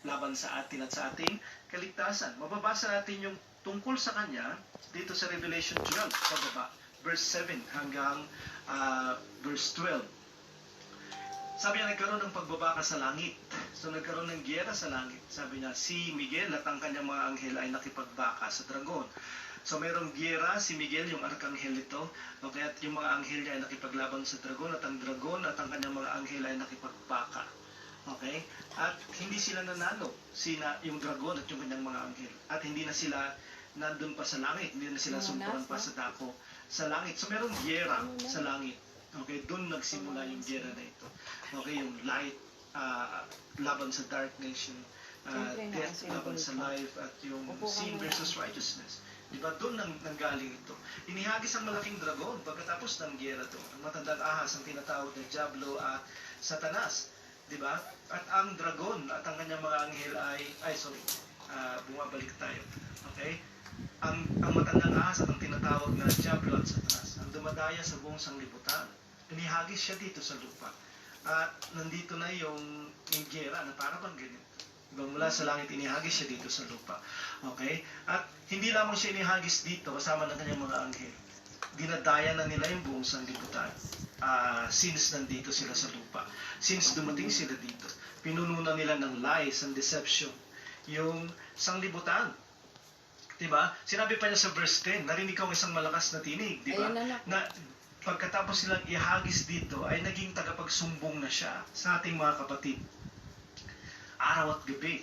laban sa atin at sa ating kaligtasan. Mababasa natin yung tungkol sa kanya dito sa Revelation 12, pababa, verse 7 hanggang verse 12. Sabi niya, nagkaroon ng pagbabaka sa langit. So nagkaroon ng giyera sa langit. Sabi niya, si Miguel at ang kanyang mga anghel ay nakipagbaka sa dragon. So mayroong giyera, si Miguel, yung arkanghel ito. Okay, at yung mga anghel niya ay nakipaglaban sa dragon at ang kanyang mga anghel ay nakipagbaka. Okay? At hindi sila nanalo, yung dragon at yung kanyang mga anghel. At hindi na sila nandun pa sa langit, hindi na sila sumpulan pa sa dako sa langit. So mayroong giyera sa langit. Okay, doon nagsimula yung giyera na ito. Okay, yung light laban sa darkness, yung death laban sa life, at yung sin versus righteousness. Diba? Doon nanggaling ito. Inihagis ang malaking dragon pagkatapos ng giyera to. Ang matandang ahas ang tinatawag na Diablo at Satanas. Diba? At ang dragon at ang kanyang mga anghel bumabalik tayo. Okay? Ang matandang ahas at ang tinatawag na Diablo at Satanas ang dumadaya sa buong sanglibutan. Inihagis siya dito sa lupa. At nandito na yung giyera na para bang ganito. Diba? Mula sa langit inihagis siya dito sa lupa. Okay? At hindi lamang siya inihagis dito kasama ng kanyang mga anghel. Dinadaya na nila yung buong sanglibutan. Since nandito sila sa lupa. Since dumating sila dito. Pinununan nila ng lies and deception yung sanglibutan. Diba? Sinabi pa niya sa verse 10, narinig ko ang isang malakas na tinig. Diba? Na pagkatapos silang ihagis dito, ay naging tagapagsumbong na siya sa ating mga kapatid. Araw at gabi.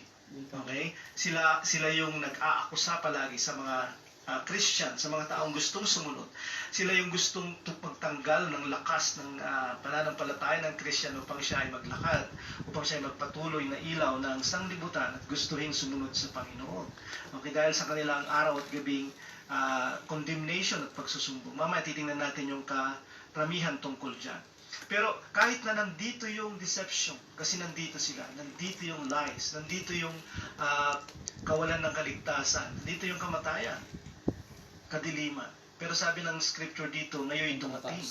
Okay? Sila yung nag-aakusa palagi sa mga Christian, sa mga taong gustong sumunod. Sila yung gustong pagtanggal ng lakas ng pananampalataya ng Christian upang siya ay maglakad, upang siya ay magpatuloy na ilaw ng sanglibutan at gustuhin sumunod sa Panginoon. Okay, dahil sa kanilang araw at gabing condemnation at pagsusumbong. Mamaya titingnan natin yung karamihan tungkol dyan. Pero kahit na nandito yung deception, kasi nandito sila, nandito yung lies, nandito yung kawalan ng kaligtasan, nandito yung kamatayan, kadiliman. Pero sabi ng scripture dito, ngayon dumating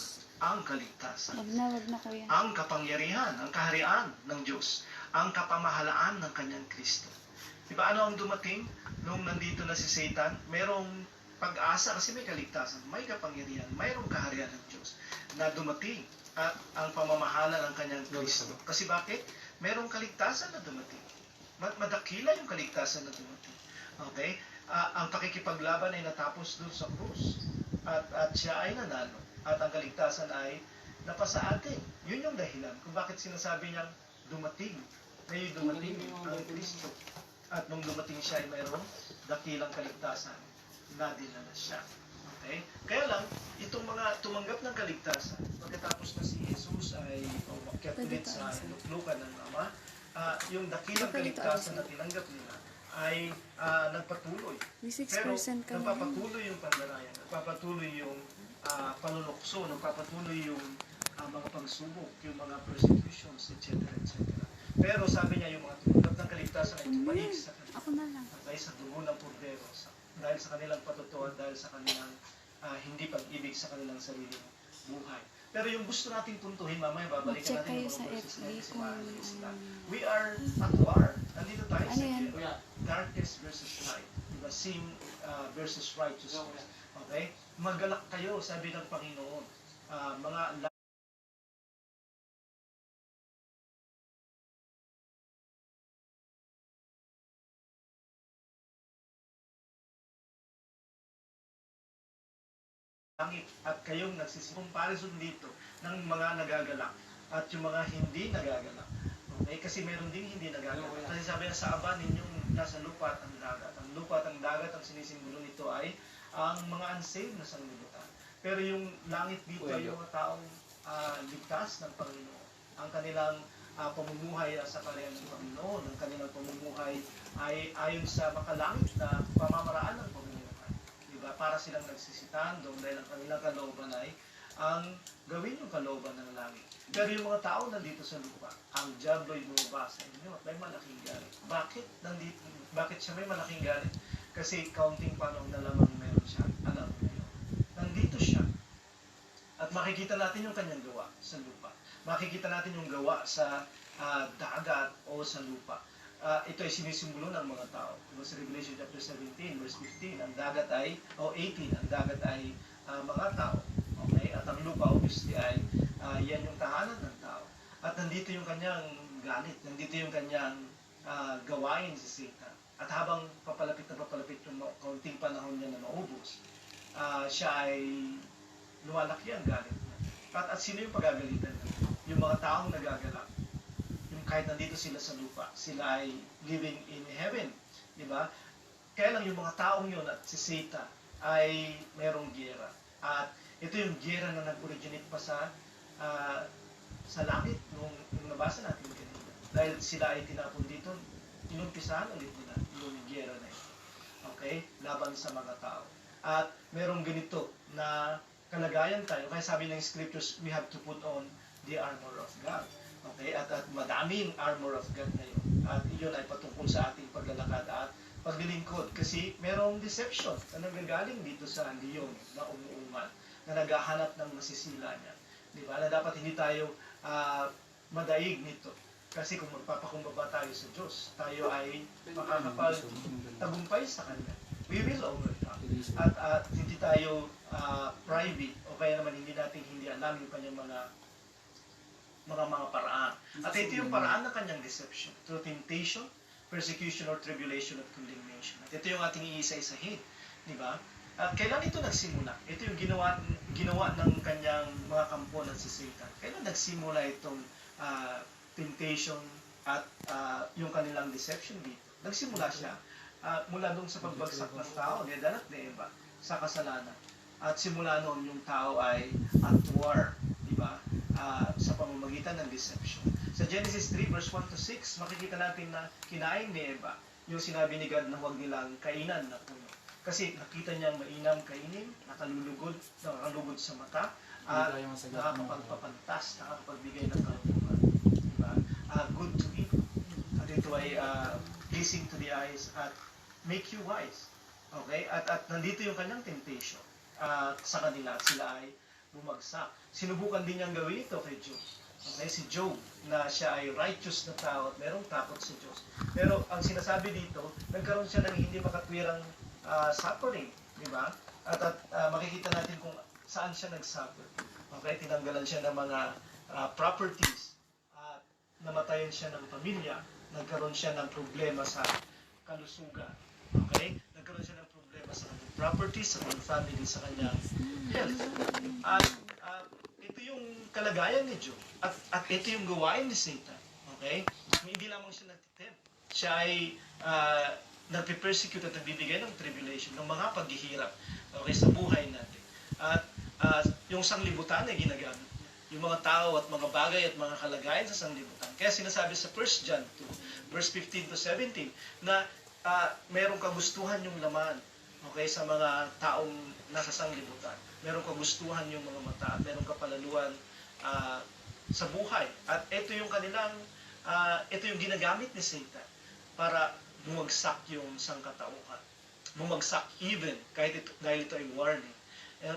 ang kaligtasan. Wag na kuya. Ang kapangyarihan, ang kaharian ng Diyos, ang kapamahalaan ng kanyang Kristo. Diba ano ang dumating? Nung nandito na si Satan, merong pag-asa kasi may kaligtasan, may kapangyarihan, mayroong kaharian ng Diyos na dumating at ang pamamahala ng kanyang Kristo. Kasi bakit? Merong kaligtasan na dumating. Madakila yung kaligtasan na dumating. Okay? Ang pakikipaglaban ay natapos doon sa krus. At siya ay nanalo. At ang kaligtasan ay napasa atin. Yun yung dahilan kung bakit sinasabi niyang dumating. Ngayon dumating ang Kristo. At nung dumating siya ay mayroong dakilang kaligtasan na dinala siya. Okay? Kaya lang, itong mga tumanggap ng kaligtasan, pagkatapos na si Jesus ay umakyat ulit sa luklukan ng Ama, yung dakilang kaligtasan na tinanggap nila ay nagpatuloy. Pero nagpapatuloy yung pandarayan, nagpapatuloy yung panunokso, nagpapatuloy yung mga pagsubok, yung mga persecutions, etc. Pero sabi niya, yung mga tumanggap ng kaligtasan ay tumaig sa kanila. Dahil sa dugo ng pordero, dahil sa kanilang patutuan, dahil sa kanilang hindi pag-ibig sa kanilang sariling buhay. Pero yung gusto nating puntuhin, mamaya babalikan natin yung mga verses na ito si Maria sila. We are at war. Nandito tayo sa darkness versus light. Diba? Sin versus righteousness. Okay? Magalak kayo, sabi ng Panginoon. Mga langit at kayong nagsisicomparison dito ng mga nagagalak at yung mga hindi nagagalak. Okay? Kasi meron ding hindi nagagalak. Kasi sabi na sa aba ninyong nasa lupa at ang dagat. Ang lupa at ang dagat, ang sinisimbolo nito ay ang mga unsaved na sanglibutan. Pero yung langit dito ay yung mga taong ligtas ng Panginoon. Ang kanilang pamumuhay sa kaharian ng Panginoon, ang kanilang pamumuhay ay ayon sa makalangit na pamamaraan ng Panginoon. Para silang nagsisitandong dahil ang kanilang kalooban ay ang gawin yung kalooban ng langit. Pero yung mga tao nandito sa lupa, ang Diablo ay bumaba sa inyo at may malaking galit. Bakit siya may malaking galit? Kasi counting panahon na lamang meron siya. Alam mo yun. Nandito siya. At makikita natin yung kanyang gawa sa lupa. Makikita natin yung gawa sa dagat o sa lupa. ito ay sinisimbolo ng mga tao. Diba sa Revelation chapter 17, verse 15, ang dagat ay, o 18, ang dagat ay mga tao. Okay? At ang lupa, obviously, ay yan yung tahanan ng tao. At nandito yung kanyang galit, nandito yung kanyang gawain si Satan. At habang papalapit na papalapit yung kaunting panahon niya na maubos, siya ay lumalaki ang galit niya. At sino yung pagagalitan niya? Yung mga taong nagagalak. Yung kahit nandito sila sa lupa, sila ay living in heaven. Di ba? Kaya lang yung mga taong yun at si Satan ay merong giyera. At ito yung giyera na nag-originate pa sa langit nung nabasa natin kanina. Dahil sila ay tinapon dito, inumpisahan ulit nila yung giyera na ito. Okay? Laban sa mga tao. At merong ganito na kalagayan tayo. Kaya sabi ng scriptures, we have to put on the armor of God. Okay? At madaming armor of God na yun. At iyon ay patungkol sa ating paglalakad at paglilingkod. Kasi merong deception na nagagaling dito sa leon na umuungan, na naghahanap ng masisila niya. Di ba? Na dapat hindi tayo madaig nito. Kasi kung magpapakumbaba tayo sa Diyos, tayo ay makakapagtagumpay sa Kanya. We will overcome. At hindi tayo private o kaya naman hindi natin hindi alam yung kanyang mga paraan. At ito yung paraan ng kanyang deception. Through temptation, persecution, or tribulation, or condemnation. At ito yung ating iisa-isahin. Di ba? At kailan ito nagsimula? Ito yung ginawa ng kanyang mga kampunan si Satan. Kailan nagsimula itong temptation at yung kanilang deception dito? Nagsimula siya mula doon sa pagbagsak ng tao ni Adan at ni Eva sa kasalanan. At simula noon yung tao ay at war, di ba? Sa pamamagitan ng deception. Sa Genesis 3 verse 1 to 6, makikita natin na kinain ni Eva yung sinabi ni God na huwag nilang kainan na puno. Kasi nakita niyang mainam kainin, nakalulugod sa mata, at nakakapagpapantas, nakakapagbigay ng kaluluhan. Diba? Good to eat. At ito ay pleasing to the eyes at make you wise. Okay? At nandito yung kanyang temptation sa kanila at sila ay bumagsak. Sinubukan din niyang gawin ito kay Job. Okay? Si Job, na siya ay righteous na tao at merong takot sa Diyos. Pero ang sinasabi dito, nagkaroon siya ng hindi makatwirang suffering, di ba? At makikita natin kung saan siya nag-suffer. Okay, tinanggalan siya ng mga properties, at namatayan siya ng pamilya, nagkaroon siya ng problema sa kalusugan. Okay? Nagkaroon siya ng problema sa kanyang properties, sa kanyang family, sa kanyang health. At ito yung kalagayan ni Job. At ito yung gawain ni Satan. Okay? Hindi lamang siya nagtitempt. Siya ay nagpe-persecute at nagbibigay ng tribulation, ng mga paghihirap, okay, sa buhay natin. At yung sanglibutan ay ginagamit niya. Yung mga tao at mga bagay at mga kalagayan sa sanglibutan. Kaya sinasabi sa 1 John 2, verse 15 to 17, na merong kagustuhan yung laman, okay, sa mga taong nasa sanglibutan. Merong kagustuhan yung mga mata, at merong kapalaluan sa buhay. At ito yung kanilang, ito yung ginagamit ni Satan para bumagsak yung sangkatauhan. Bumagsak even, dahil ito ay warning,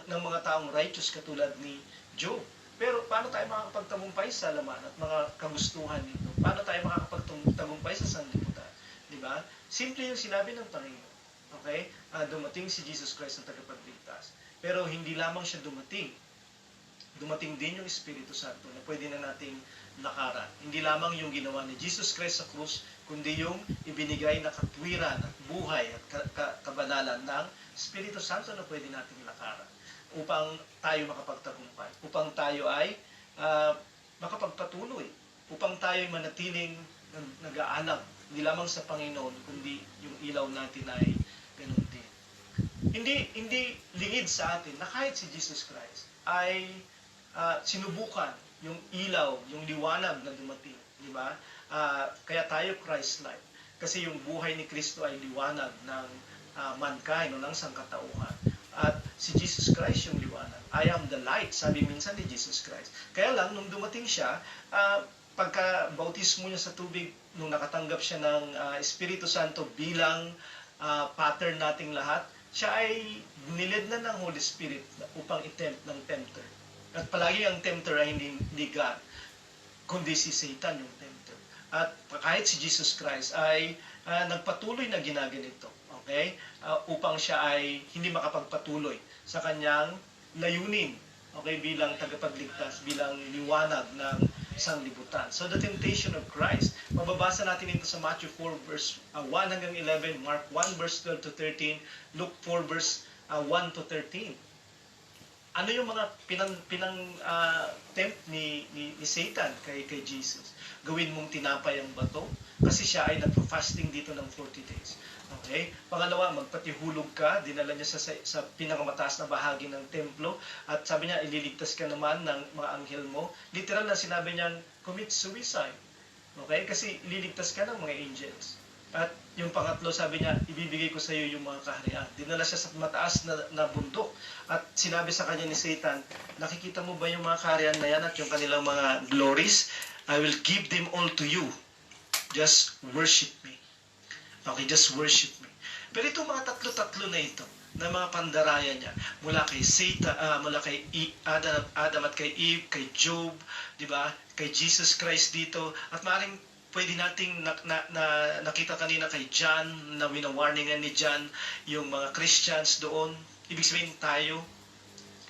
ng mga taong righteous katulad ni Job. Pero paano tayo makakapagtagumpay sa laman at mga kagustuhan nito? Paano tayo makakapagtagumpay sa sanlibutan? Diba? Simple yung sinabi ng Panginoon. Okay? Dumating si Jesus Christ ang tagapagligtas. Pero hindi lamang siya dumating. Dumating din yung Espiritu Santo na pwede na nating lakaran. Hindi lamang yung ginawa ni Jesus Christ sa krus, kundi yung ibinigay na katwiran at buhay at kabanalan ng Espiritu Santo na pwede nating lakaran upang tayo makapagtagumpay, upang tayo ay makapagpatuloy, upang tayo ay manatiling nag-aalam, hindi lamang sa Panginoon, kundi yung ilaw natin ay ganun din. Hindi lingid sa atin na kahit si Jesus Christ ay sinubukan yung ilaw, yung liwanag na dumating, di ba? Kaya tayo Christ-like. Kasi yung buhay ni Kristo ay liwanag ng mankind o ng sangkatauhan. At si Jesus Christ yung liwanag. I am the light, sabi minsan ni Jesus Christ. Kaya lang, nung dumating siya, pagka-bautismo niya sa tubig, nung nakatanggap siya ng Espiritu Santo bilang pattern nating lahat, siya ay nilid na ng Holy Spirit upang i-tempt ng tempter. At palagi ang tempter ay hindi God, kundi si Satan yung tempter. at kahit si Jesus Christ ay nagpatuloy na ginaganito. Okay? Upang siya ay hindi makapagpatuloy sa kanyang layunin. Okay, bilang tagapagligtas, bilang liwanag ng sanglibutan. So the temptation of Christ, mababasa natin ito sa Matthew 4 verse 1 hanggang 11, Mark 1 verse 12 to 13, Luke 4 verse 1 to 13. Ano yung mga tempt ni Satan kay Jesus? Gawin mong tinapay ang bato kasi siya ay nagpa-fasting dito ng 40 days. Okay? Pangalawa, magpatihulog ka. Dinala niya sa pinakamataas na bahagi ng templo. At sabi niya, ililigtas ka naman ng mga anghel mo. Literal na sinabi niyang, commit suicide. Okay? Kasi ililigtas ka ng mga angels. At yung pangatlo, sabi niya, ibibigay ko sa iyo yung mga kaharian. Dinala siya sa mataas na bundok. At sinabi sa kanya ni Satan, nakikita mo ba yung mga kaharian na yan at yung kanilang mga glories? I will give them all to you. Just worship me. Okay, just worship me. Pero itong mga tatlo-tatlo na ito, na mga pandaraya niya, mula kay Satan, mula kay Adam at kay Eve, kay Job, di ba? Kay Jesus Christ dito, at maaaring pwede nating nakita kanina kay John, na winawarningan ni John, yung mga Christians doon, ibig sabihin tayo,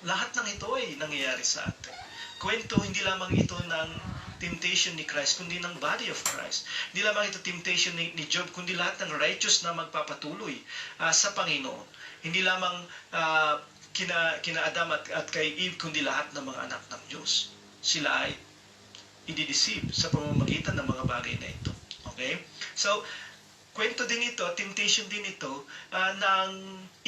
lahat ng ito ay nangyayari sa atin. Kwento, hindi lamang ito ng temptation ni Christ, kundi ng body of Christ. Hindi lamang ito temptation ni Job, kundi lahat ng righteous na magpapatuloy sa Panginoon. Hindi lamang kina Adam at kay Eve, kundi lahat ng mga anak ng Diyos. Sila ay i-deceive sa pamamagitan ng mga bagay na ito. Okay? So, kwento din ito, temptation din ito ng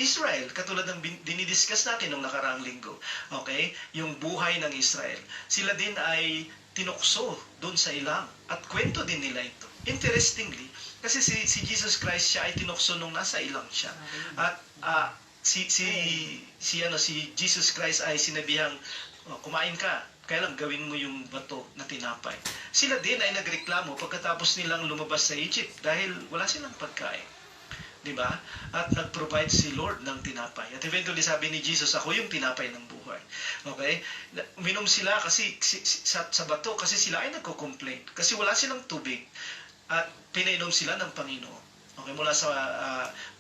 Israel, katulad ng dinidiscuss natin nung nakaraang linggo. Okay? Yung buhay ng Israel. Sila din ay tinukso doon sa ilang. At kwento din nila ito. Interestingly, kasi si Jesus Christ, siya ay tinukso nung nasa ilang siya. At si Jesus Christ ay sinabihang, kumain ka, kaya lang gawin mo yung bato na tinapay. Sila din ay nagreklamo pagkatapos nilang lumabas sa Egypt dahil wala silang pagkain. Diba? At nag-provide si Lord ng tinapay. At eventually sabi ni Jesus, ako yung tinapay ng buhay. Okay? Minom sila kasi sa bato kasi sila ay nagko-complain. Kasi wala silang tubig. At pinainom sila ng Panginoon. Okay, mula sa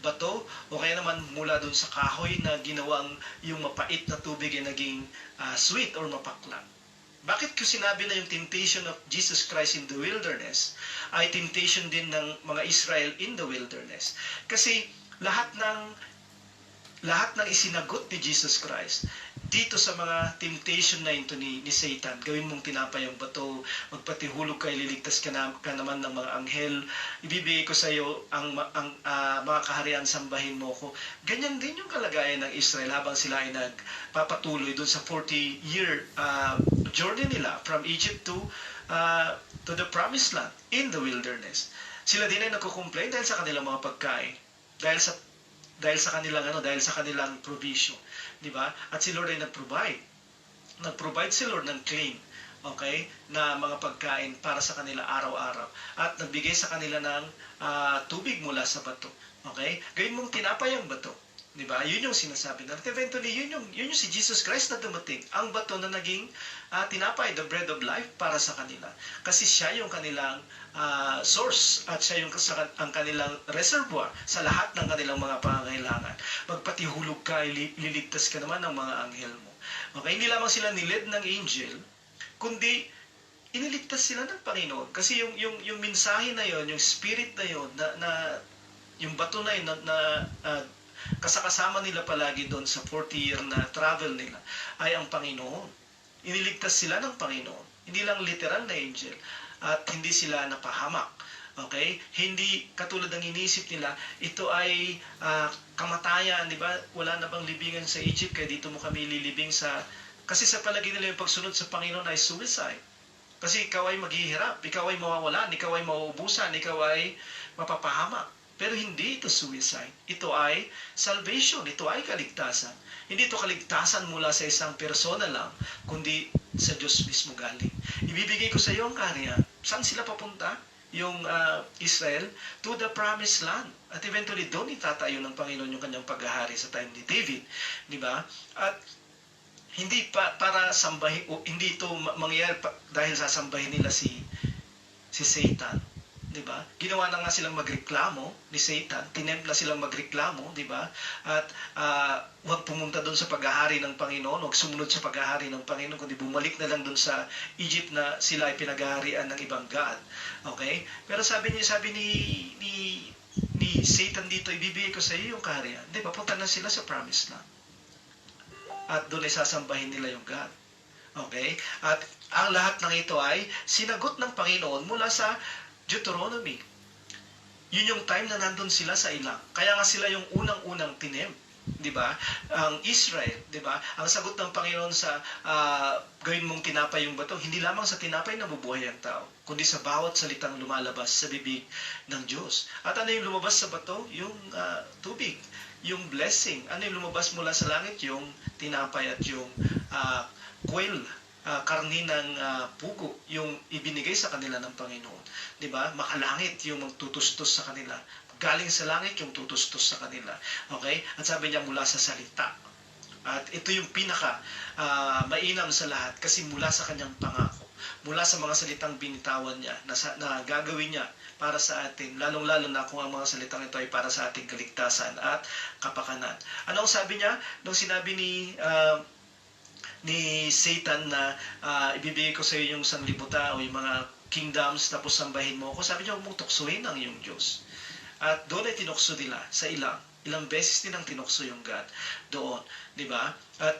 bato o kaya naman mula doon sa kahoy na ginawang yung mapait na tubig ay naging sweet or mapakla. Bakit ko sinabi na yung temptation of Jesus Christ in the wilderness ay temptation din ng mga Israel in the wilderness? Kasi lahat ng isinagot ni Jesus Christ dito sa mga temptation na ito ni Satan. Gawin mong tinapay ang bato, magpatihulog ka, ililigtas ka naman ng mga anghel, ibibigay ko sa iyo ang mga kaharian, sambahin mo ko. Ganyan din yung kalagayan ng Israel habang sila ay nagpapatuloy doon sa 40-year journey nila from Egypt to the promised land in the wilderness. Sila din ay nagko-complain dahil sa kanilang mga pagkain, dahil sa kanilang provision, di ba? At si Lord ay nag-provide si Lord ng clean, okay, na mga pagkain para sa kanila araw-araw, at nagbigay sa kanila ng tubig mula sa bato. Okay? Gawin mong tinapay ang bato, di ba? Yun yung sinasabi na. Eventually, yun yung si Jesus Christ na dumating, ang bato na naging tinapay, the bread of life para sa kanila. Kasi siya yung kanilang source at siya yung ang kanilang reservoir sa lahat ng kanilang mga pangangailangan. Magpatihulog ka, ililigtas ka naman ng mga anghel mo. Okay, hindi lamang sila niled ng angel, kundi iniligtas sila ng Panginoon. Kasi yung mensahe na yon, yung spirit na yon, na yung bato na yun, na kasakasama nila palagi doon sa 40-year na travel nila, ay ang Panginoon. Iniligtas sila ng Panginoon. Hindi lang literal na angel. At hindi sila napahamak. Okay? Hindi katulad ng inisip nila, ito ay kamatayan, di ba? Wala na bang libingan sa Egypt, kaya dito mo kami lilibing sa... Kasi sa palagi nila yung pagsunod sa Panginoon ay suicide. Kasi ikaw ay maghihirap, ikaw ay mawawalan, ikaw ay mauubusan, ikaw ay mapapahamak. Pero hindi ito suicide. Ito ay salvation, ito ay kaligtasan. Hindi ito kaligtasan mula sa isang persona lang, kundi sa Diyos mismo galing. Ibibigay ko sa iyo ang kaharian. Saan sila papunta? Yung Israel, to the promised land. At eventually, doon itatayo ng Panginoon yung kanyang paghahari sa time ni David. Di ba? At hindi para sambahin, o hindi ito mangyayari dahil sasambahin nila si si Satan, di ba? Ginawa na nga silang magreklamo ni Satan, tinempla silang magreklamo, di ba? At huwag pumunta doon sa paghahari ng Panginoon, huwag sumunod sa paghahari ng Panginoon, kundi bumalik na lang doon sa Egypt na sila ay pinaghaharian ng ibang god. Okay? Pero sabi ni Satan dito, ibibigay ko sa iyo yung kaharian. Di ba? Punta na sila sa promised land. At doon ay sasambahin nila yung God. Okay? At ang lahat ng ito ay sinagot ng Panginoon mula sa Deuteronomy. Yun yung time na nandun sila sa ilang. Kaya nga sila yung unang-unang tinim. Di ba? Ang Israel, di ba? Ang sagot ng Panginoon sa gawin mong tinapay yung bato, hindi lamang sa tinapay na bubuhay ang tao, kundi sa bawat salitang lumalabas sa bibig ng Diyos. At ano yung lumabas sa bato? Yung tubig, yung blessing. Ano yung lumabas mula sa langit? Yung tinapay at yung quail, karni ng pugo, yung ibinigay sa kanila ng Panginoon. Di ba? Makalangit yung magtutustos sa kanila. Galing sa langit yung tutustos sa kanila. Okay? At sabi niya mula sa salita. At ito yung pinaka mainam sa lahat kasi mula sa kanyang pangako. Mula sa mga salitang binitawan niya na gagawin niya para sa atin, lalong-lalo na kung ang mga salitang ito ay para sa ating kaligtasan at kapakanan. Anong sabi niya? Nung sinabi ni Satan na ibibigay ko sa iyo yung sanglibutan o yung mga kingdoms tapos sambahin mo ako, sabi niya, huwag mong tuksuhin ang iyong Diyos. At doon ay tinukso nila sa ilang beses din ang tinukso yung God doon, di ba? At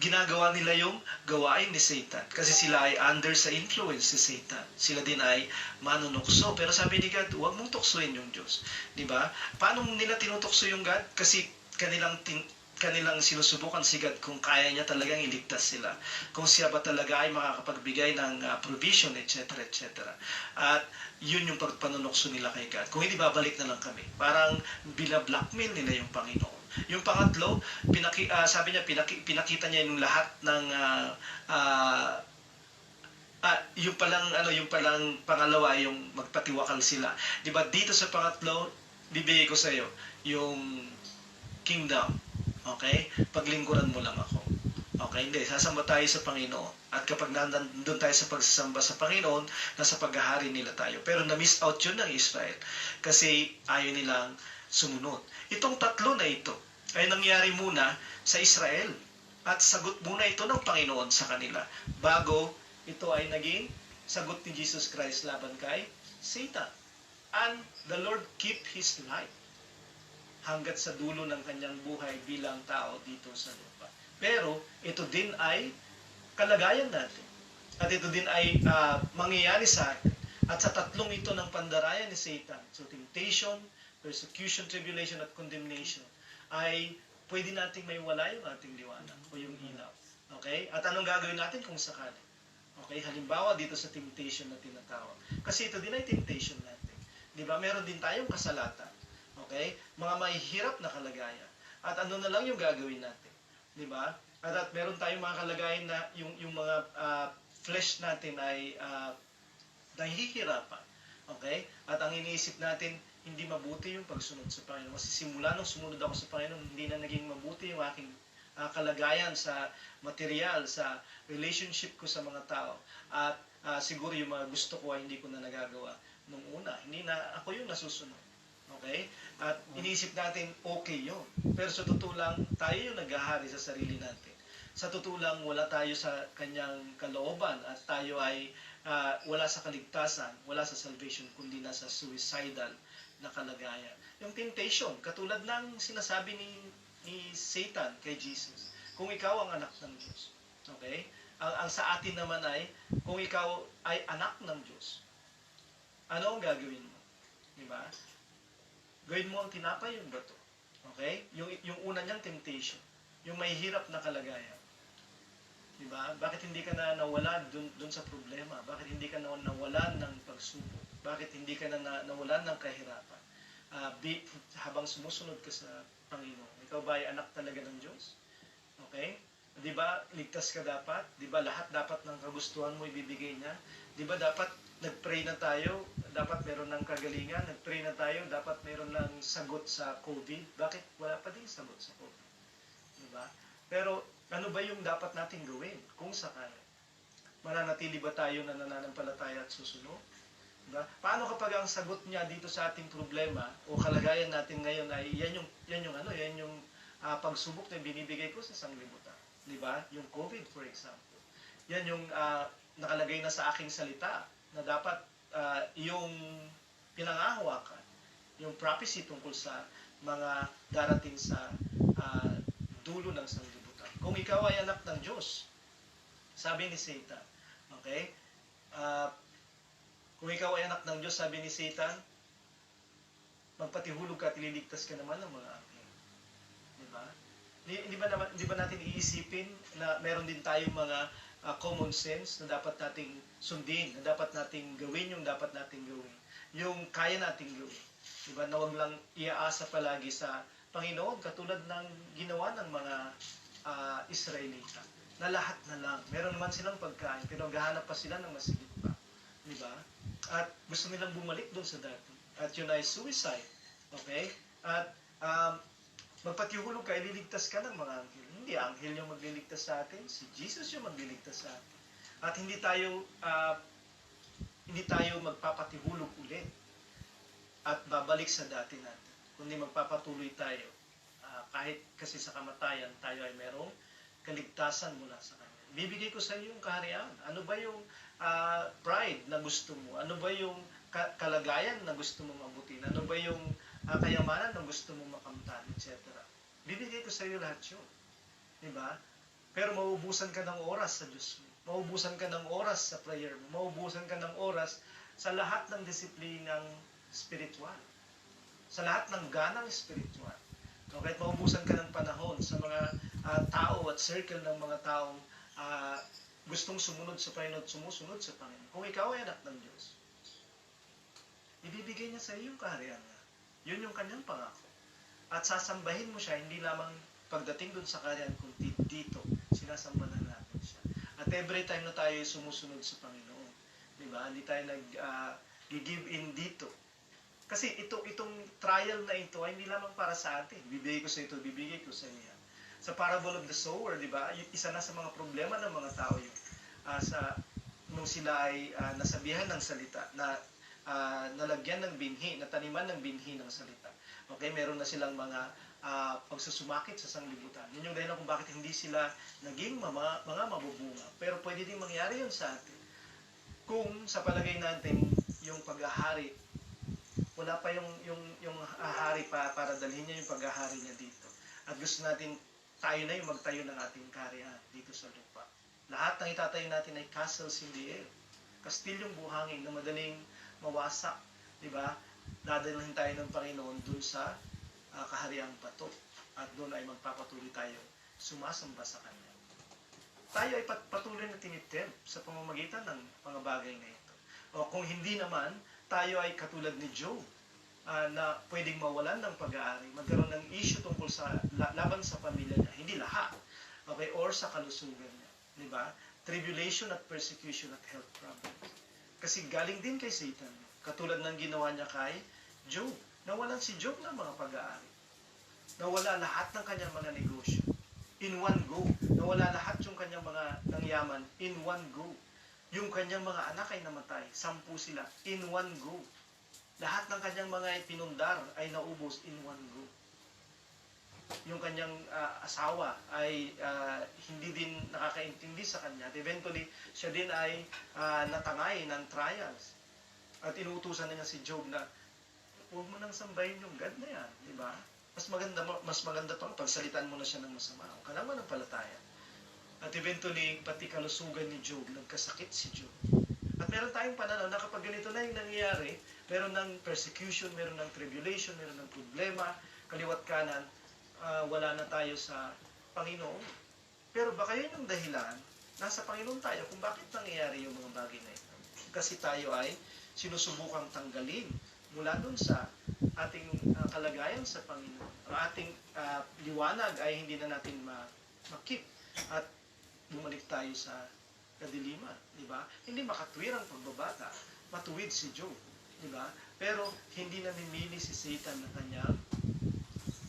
ginagawa nila yung gawain ni Satan kasi sila ay under sa influence ni Satan. Sila din ay manunukso. Pero sabi ni God, huwag mong tuksuin yung Diyos, di ba? Paano nila tinutukso yung God? Kasi kanilang sinusubukan si God kung kaya niya talagang iligtas sila. Kung siya ba talaga ay makakapagbigay ng provision, etc. etc. At yun yung pagpanunokso nila kay God. Kung hindi, babalik na lang kami. Parang bila-blackmail nila yung Panginoon. Yung pangatlo, sabi niya, pinakita niya yung lahat ng yung palang pangalawa, yung magpatiwakal sila. Di ba dito sa pangatlo, bibigay ko sa iyo yung kingdom. Okay? Paglingkuran mo lang ako. Okay? Hindi. Sasamba tayo sa Panginoon. At kapag nandun tayo sa pagsasamba sa Panginoon, nasa paghahari nila tayo. Pero na-miss out yun ng Israel. Kasi ayaw nilang sumunod. Itong tatlo na ito ay nangyari muna sa Israel. At sagot muna ito ng Panginoon sa kanila. Bago ito ay naging sagot ni Jesus Christ laban kay Satan. And the Lord keep His life hanggat sa dulo ng kanyang buhay bilang tao dito sa lupa. Pero ito din ay kalagayan natin. At ito din ay mangyayari sa atin. At sa tatlong ito ng pandarayan ni Satan, so temptation, persecution, tribulation, at condemnation, ay pwede nating may wala yung ating liwanag o yung ilaw. Okay? At anong gagawin natin kung sakali? Okay? Halimbawa dito sa temptation na tinatawag. Kasi ito din ay temptation natin. Di ba? Meron din tayong kasalatan. Okay? Mga mahihirap na kalagayan. At ano na lang yung gagawin natin? Di ba? At meron tayong mga kalagayan na yung mga flesh natin ay nahihirapan. Okay? At ang iniisip natin, hindi mabuti yung pagsunod sa Panginoon. Kasi simula nung sumunod ako sa Panginoon, hindi na naging mabuti yung aking kalagayan sa material, sa relationship ko sa mga tao. At siguro yung mga gusto ko ay hindi ko na nagagawa nung una. Hindi na ako yung nasusunod. Okay? At iniisip natin, okay yun. Pero sa totoo lang, tayo yung naghahari sa sarili natin. Sa totoo lang, wala tayo sa kanyang kalooban at tayo ay wala sa kaligtasan, wala sa salvation, kundi nasa suicidal na kalagayan. Yung temptation, katulad ng sinasabi ni Satan kay Jesus, kung ikaw ang anak ng Diyos. Okay? Ang sa atin naman ay, kung ikaw ay anak ng Diyos, ano ang gagawin mo? Diba? Gawin mo ang tinapay yung bato. Okay? Yung una niyang temptation. Yung may hirap na kalagayan. Diba? Bakit hindi ka na nawala dun sa problema? Bakit hindi ka na nawalan ng pagsubok? Bakit hindi ka na nawalan ng kahirapan? Habang sumusunod ka sa Panginoon. Ikaw ba ay anak talaga ng Diyos? Okay? Diba? Ligtas ka dapat? Diba? Lahat dapat ng kagustuhan mo ibibigay niya? Diba? Dapat nag-pray na tayo, dapat meron ng kagalingan, nag-pray na tayo, dapat meron ng sagot sa COVID. Bakit wala pa din sagot sa COVID? Diba? Pero ano ba yung dapat nating gawin kung sakali? Mananatili ba tayo na nananampalataya at susunod? Diba? Paano kapag ang sagot niya dito sa ating problema o kalagayan natin ngayon ay yan yung pagsubok na binibigay ko sa sanglibutan. Di ba? Yung COVID, for example. Yan yung nakalagay na sa aking salita na dapat yung pinangahawakan, yung prophecy tungkol sa mga darating sa dulo ng sanglibutan. Kung ikaw ay anak ng Diyos, sabi ni Satan, okay? Kung ikaw ay anak ng Diyos, sabi ni Satan, magpatihulog ka at ililigtas ka naman ng mga anghel. Diba? Di ba natin iisipin na meron din tayong mga common sense na dapat nating sundin, na dapat nating gawin yung dapat nating gawin. Yung kaya nating gawin. Diba? Na wag lang iaasa palagi sa Panginoon, katulad ng ginawa ng mga Israelita. Na lahat na lang. Meron naman silang pagkain, pero gahanap pa sila ng masigit pa. Diba? At gusto nilang bumalik doon sa dati. At yun ay suicide. Okay? At magpatihulog ka, ililigtas ka ng mga anghel. Hindi anghel yung magliligtas sa atin. Si Jesus yung magliligtas sa atin. At hindi tayo magpapatihulog ulit at babalik sa dati natin. Kundi magpapatuloy tayo. Kahit kasi sa kamatayan, tayo ay merong kaligtasan mula sa Kanya. Bibigay ko sa iyo yung kaharian. Ano ba yung pride na gusto mo? Ano ba yung kalagayan na gusto mo mabutin? Ano ba yung kayamanan na gusto mo makamtan, etc. Bibigay ko sa iyo lahat yun. Diba? Pero mauubusan ka ng oras sa Diyos mo. Mauubusan ka ng oras sa prayer mo. Mauubusan ka ng oras sa lahat ng disiplinang spiritual. Sa lahat ng ganang spiritual. Okay? Mauubusan ka ng panahon sa mga tao at circle ng mga taong gustong sumunod sa Panginoon at sumusunod sa Panginoon. Kung ikaw ay anak ng Diyos, ibibigay niya sa iyo yung kaharian niya. Yun yung kanyang pangako. At sasambahin mo siya, hindi lamang pagdating dun sa kaharian, kundi dito, sinasamba na natin siya. At every time na tayo sumusunod sa Panginoon, di ba? Hindi tayo nag-give in dito. Kasi itong trial na ito ay hindi lamang para sa atin. Bibigay ko sa ito, bibigay ko sa niya. Sa parable of the sower, di ba? Isa na sa mga problema ng mga tao yun. Nung sila ay nasabihan ng salita, na nalagyan ng binhi, nataniman ng binhi ng salita. Okay, meron na silang mga pagsusumakit sa sanglibutan. Yun yung dahilan kung bakit hindi sila naging mga mabubunga. Pero pwede din mangyari yun sa atin. Kung sa palagay natin, yung paghahari, wala pa yung hari para dalhin niya yung paghahari niya dito. At gusto natin tayo na yung magtayo ng ating kaharian dito sa lupa. Lahat ng itatayo natin ay castles in the air. Kastilyong buhangin na madaling mawasak. Diba? Dadalhin tayo ng Panginoon dun sa kahariang bato. At doon ay magpapatuloy tayo sumasamba sa Kanya. Tayo ay patuloy na tinitempt sa pamamagitan ng mga bagay na ito. O kung hindi naman, tayo ay katulad ni Job na pwedeng mawalan ng pag-aari, magkaroon ng issue tungkol sa laban sa pamilya niya. Hindi lahat. Okay? Or sa kalusugan niya. Diba? Tribulation at persecution at health problems. Kasi galing din kay Satan. Katulad ng ginawa niya kay Job. Nawalan si Job ng mga pag-aari. Nawala lahat ng kanyang mga negosyo. In one go. Nawala lahat yung kanyang mga nangyaman. In one go. Yung kanyang mga anak ay namatay. 10 sila. In one go. Lahat ng kanyang mga pinundar ay naubos in one go. Yung kanyang asawa ay hindi din nakakaintindi sa kanya. At eventually, siya din ay natangay ng trials. At inuutusan niya si Job na, huwag mo nang sambahin yung God na yan. Diba? Mas maganda pang pagsalitaan mo na siya ng masama. Huwag ka lang manampalataya. At eventually, pati kalusugan ni Job, nagkasakit si Job. At meron tayong pananaw na kapag ganito na yung nangyayari, meron ng persecution, meron ng tribulation, meron ng problema, kaliwat kanan, wala na tayo sa Panginoon. Pero baka yun yung dahilan, nasa Panginoon tayo kung bakit nangyayari yung mga bagay na ito. Kasi tayo ay sinusubukang tanggalin mula dun sa ating kalagayan sa Panginoon. Ang ating liwanag ay hindi na natin makip at bumalik tayo sa kadiliman, di ba? Hindi makatwir ang pagbabata, matuwid si Job, di ba? Pero hindi namimili si Satan na kanyang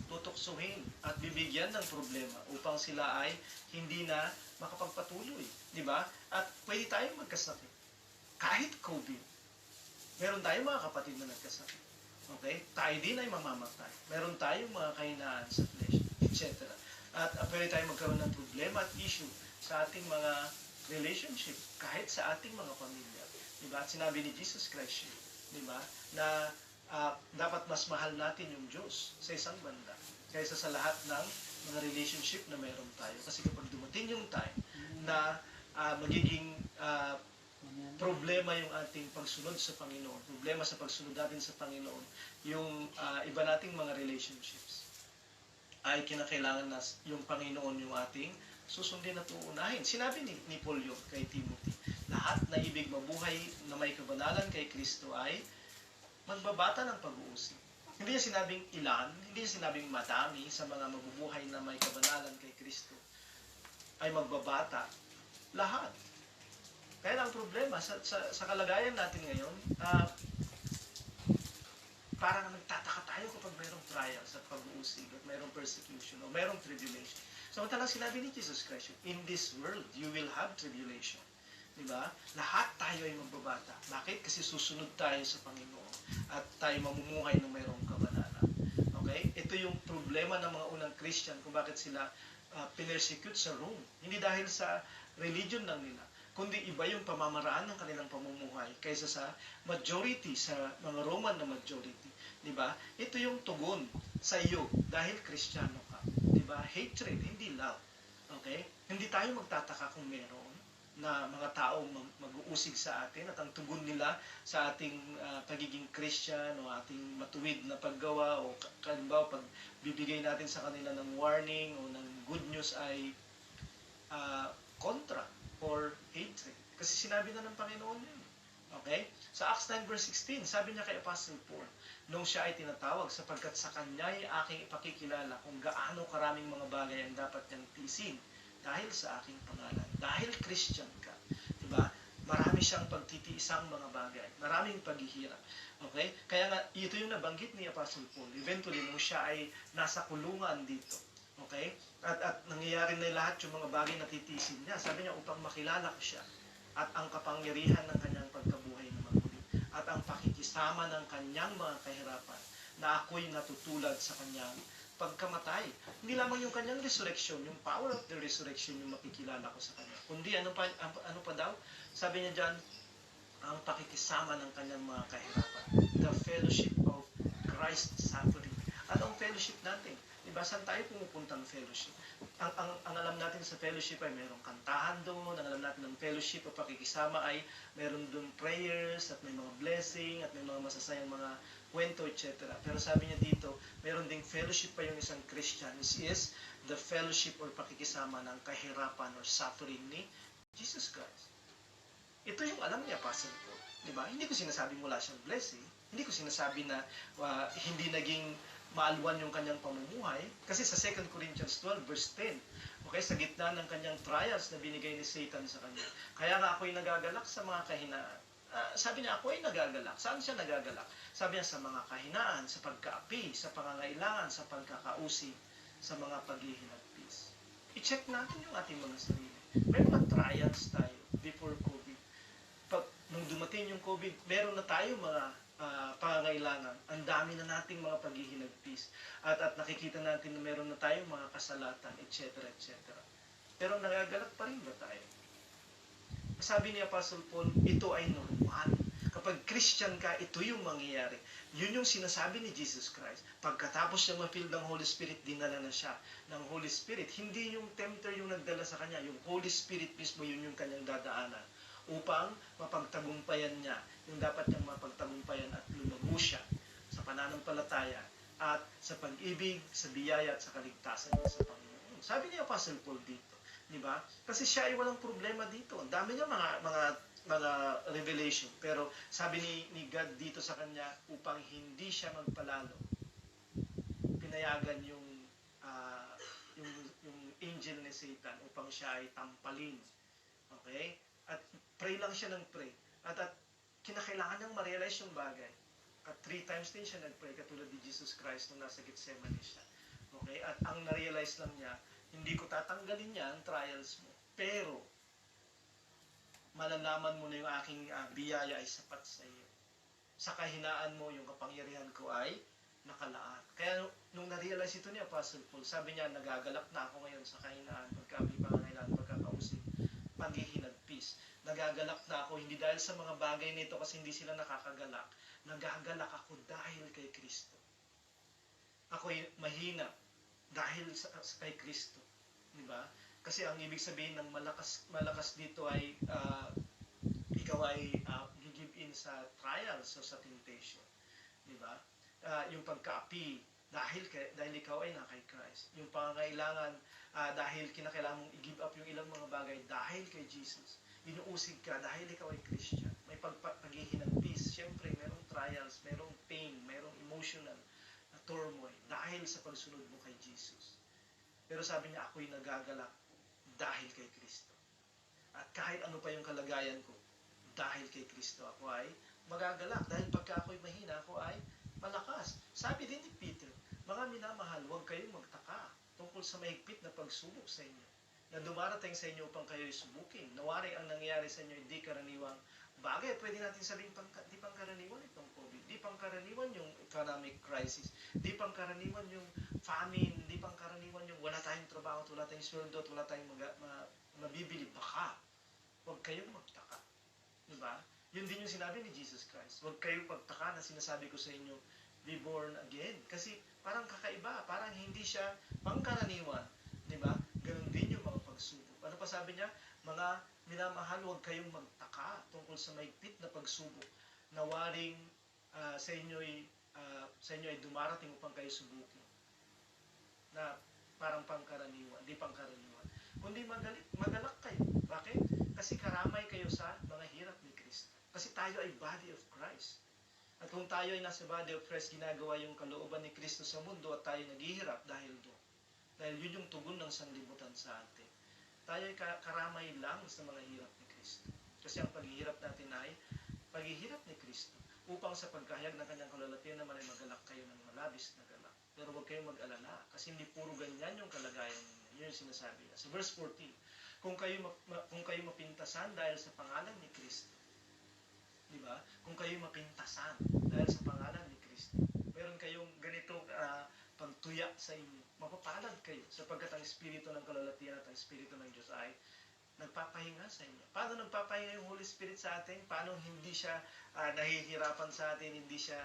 tutuksuhin at bibigyan ng problema upang sila ay hindi na makapagpatuloy, di ba? At pwede tayong magkasakit. Kahit COVID. Meron tayong mga kapatid na nagkasakit. Okay? Tayo din ay mamamatay. Meron tayong mga kahinaan sa flesh, etc. At pwede tayong magkaroon ng problema at issue sa ating mga relationship, kahit sa ating mga pamilya. Diba? At sinabi ni Jesus Christ, diba? Na dapat mas mahal natin yung Diyos sa isang banda kaysa sa lahat ng mga relationship na meron tayo. Kasi kapag dumating yung time na magiging problema yung ating pagsunod sa Panginoon, problema sa pagsunod natin sa Panginoon, yung iba nating mga relationships, ay kinakailangan na yung Panginoon yung ating susundin at uunahin. Sinabi ni Paul yun kay Timothy, lahat na ibig mabuhay na may kabanalan kay Kristo ay magbabata ng pag-uusig. Hindi niya sinabing ilan, hindi niya sinabing madami sa mga mabubuhay na may kabanalan kay Kristo ay magbabata. Lahat. Kaya ang problema sa kalagayan natin ngayon, parang nagtataka tayo kapag mayroong trials at pag-uusig at mayroong persecution o mayroong tribulation. Samantalang sinabi ni Jesus Christ, in this world, you will have tribulation. Diba? Lahat tayo ay magbabata. Bakit? Kasi susunod tayo sa Panginoon at tayo mamumuhay ng mayroong kabanalan. Okay? Ito yung problema ng mga unang Christian kung bakit sila pinersecute sa Rome. Hindi dahil sa religion lang nila, kundi iba yung pamamaraan ng kanilang pamumuhay kaysa sa majority, sa mga Roman na majority. Diba? Ito yung tugon sa iyo dahil Kristiyano ka. Diba? Hatred, hindi love. Okay? Hindi tayo magtataka kung meron na mga tao mag-uusig sa atin at ang tugon nila sa ating pagiging Christian o ating matuwid na paggawa o kalimbawa pag bibigay natin sa kanila ng warning o ng good news ay kontra or hatred. Kasi sinabi na ng Panginoon yun. Okay? Sa Acts 9 verse 16, sabi niya kay Apostle Paul, nung siya ay tinatawag sapagkat sa kanya ay aking ipakikilala kung gaano karaming mga bagay ang dapat niyang tiisin dahil sa aking pangalan. Dahil Christian ka. Diba? Marami siyang pagtitiisang mga bagay. Maraming paghihirap. Okay? Kaya nga, ito yung nabanggit ni Apostle Paul. Eventually, nung siya ay nasa kulungan dito. Okay? At nangyayari na lahat yung mga bagay na titiisin niya. Sabi niya, upang makilala ko siya. At ang kapangyarihan ng kanyang pagkabuhay na maguli. At ang pakikisama ng kanyang mga kahirapan na ako'y natutulad sa kanyang pagkamatay. Hindi lamang yung kanyang resurrection, yung power of the resurrection yung makikilala ko sa kanya. Kundi ano pa daw? Sabi niya dyan, ang pakikisama ng kanyang mga kahirapan. The fellowship of Christ's suffering. Anong fellowship natin? Diba, saan tayo pumupuntang fellowship? Ang alam natin sa fellowship ay mayroong kantahan doon, ang alam natin ng fellowship o pakikisama ay mayroon doon prayers at may mga blessing at may mga masasayang mga kwento, etc. Pero sabi niya dito, mayroon ding fellowship pa yung isang Christian. This is the fellowship or pakikisama ng kahirapan or suffering ni Jesus Christ. Ito yung alam niya, Apostle Paul. Diba? Hindi ko sinasabing wala siyang blessing. Hindi ko sinasabi na hindi naging maalwan yung kanyang pamumuhay. Kasi sa 2 Corinthians 12 verse 10, okay, sa gitna ng kanyang trials na binigay ni Satan sa kanya. Kaya nga ako'y nagagalak sa mga kahinaan. Sabi niya, ako ay nagagalak. Saan siya nagagalak? Sabi niya, sa mga kahinaan, sa pagkaapi, sa pangangailangan, sa pagkakausig, sa mga paghihinagpis. I-check natin yung ating mga sarili. May mga trials tayo before COVID. Nung dumating yung COVID, meron na tayo mga pangangailangan. Ang dami na nating mga paghihinagpis. At nakikita natin na meron na tayong mga kasalatan, etc. etc. Pero nagagalak pa rin ba tayo? Sabi ni Apostle Paul, ito ay normal. Kapag Christian ka, ito yung mangyayari. Yun yung sinasabi ni Jesus Christ. Pagkatapos niya ma-fill ng Holy Spirit, dinala na siya ng Holy Spirit. Hindi yung tempter yung nagdala sa kanya. Yung Holy Spirit mismo, yun yung kanyang dadaanan. Upang mapagtagumpayan niya yung dapat niyang mapagtagumpayan at lumago siya sa pananampalataya at sa pag-ibig, sa biyaya at sa kaligtasan niya sa Panginoon. Sabi ni Apostle Paul dito, di ba? Kasi siya ay walang problema dito. Ang dami niya mga revelation. Pero sabi ni God dito sa kanya, upang hindi siya magpalalo, pinayagan yung angel ni Satan upang siya ay tampalin. Okay? At pray lang siya ng pray. At kinakailangan niyang ma-realize yung bagay. At 3 times din siya nag-pray katulad ni Jesus Christ nung nasa Gethsemane siya. Okay? At ang na-realize lang niya, hindi ko tatanggalin niya ang trials mo. Pero, malalaman mo na yung aking biyaya ay sapat sa iyo. sa kahinaan mo, yung kapangyarihan ko ay nakalaan. Kaya nung na-realize ito ni Apostle Paul, sabi niya, nagagalak na ako ngayon sa kahinaan, pagka may pangangailangan, pagkakausip, paghihinagpis. Nagagalak na ako, hindi dahil sa mga bagay nito kasi hindi sila nakakagalak. Nagagalak ako dahil kay Kristo. Ako'y mahina dahil kay Kristo. Diba? Kasi ang ibig sabihin ng malakas dito ay ikaw ay give in sa trials o sa temptation. Diba? Yung pagkaapi dahil ikaw ay na kay Christ. Yung pangangailangan dahil kinakailangan mong i-give up yung ilang mga bagay dahil kay Jesus. Inuusig ka dahil ikaw ay Christian. May paghihinagpis. Siyempre, merong trials, merong pain, merong emotional na turmoil dahil sa pagsunod mo kay Jesus. Pero sabi niya, ako'y nagagalak dahil kay Kristo. At kahit ano pa yung kalagayan ko, dahil kay Kristo ako ay magagalak. Dahil pagka ako'y mahina, ako ay malakas. Sabi din ni Peter, mga minamahal, huwag kayong magtaka tungkol sa mahigpit na pagsubok sa inyo, na dumarating sa inyo upang kayo'y subukin. Nawari ang nangyayari sa inyo, hindi karaniwang bagay. Pwede natin sabihin, di pangkaraniwan itong COVID, di pangkaraniwan yung economic crisis, di pangkaraniwan yung famine, di pangkaraniwan yung wala tayong trabaho, wala tayong sweldo, wala tayong mabibili. Baka, huwag kayong magtaka. Diba? Yun din yung sinabi ni Jesus Christ. Huwag kayong pagtaka na sinasabi ko sa inyo, be born again. Kasi parang kakaiba, parang hindi siya pangkaraniwan. Diba? Ganun din yung mga pagsubok. Ano pa sabi niya? Mga minamahal, huwag kayong magtaka tungkol sa maigpit na pagsubok na waring sa inyo ay dumarating upang kayo subukin. Na parang pangkaraniwan, di pangkaraniwan. Kundi magalak kayo. Bakit? Kasi karamay kayo sa mga hirap ni Kristo. Kasi tayo ay body of Christ. At kung tayo ay nasa body of Christ, ginagawa yung kalooban ni Kristo sa mundo at tayo naghihirap dahil doon. Dahil yun yung tugon ng sanlibutan sa atin. Tayo ay karamay lang sa mga hirap ni Kristo. Kasi ang paghihirap natin ay paghihirap ni Kristo. Upang sa pagkahayag ng kanyang kalalapian naman ay magalak kayo ng malabis na galak. Pero huwag kayong mag-alala. Kasi hindi puro ganyan yung kalagayan ninyo. Yun yung sinasabi niya. Sa verse 14, kung kayo mapintasan dahil sa pangalan ni Kristo. Di ba? Kung kayo mapintasan dahil sa pangalan ni Kristo. Meron kayong ganitong pagtuya sa inyo. Mapapalad kayo sapagkat ang Espiritu ng kalalapian at ang Espiritu ng Diyos ay nagpapahinga sa inyo. Paano nagpapahinga yung Holy Spirit sa atin? Paano hindi siya nahihirapan sa atin? Hindi siya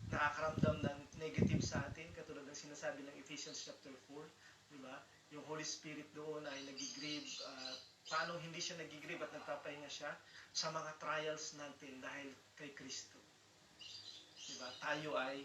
nakakaramdam ng negative sa atin? Katulad ng sinasabi ng Ephesians chapter 4. Diba? Yung Holy Spirit doon ay nagigrieve. Paano hindi siya nagigrieve at nagpapahinga siya? Sa mga trials natin dahil kay Kristo. Diba? Tayo ay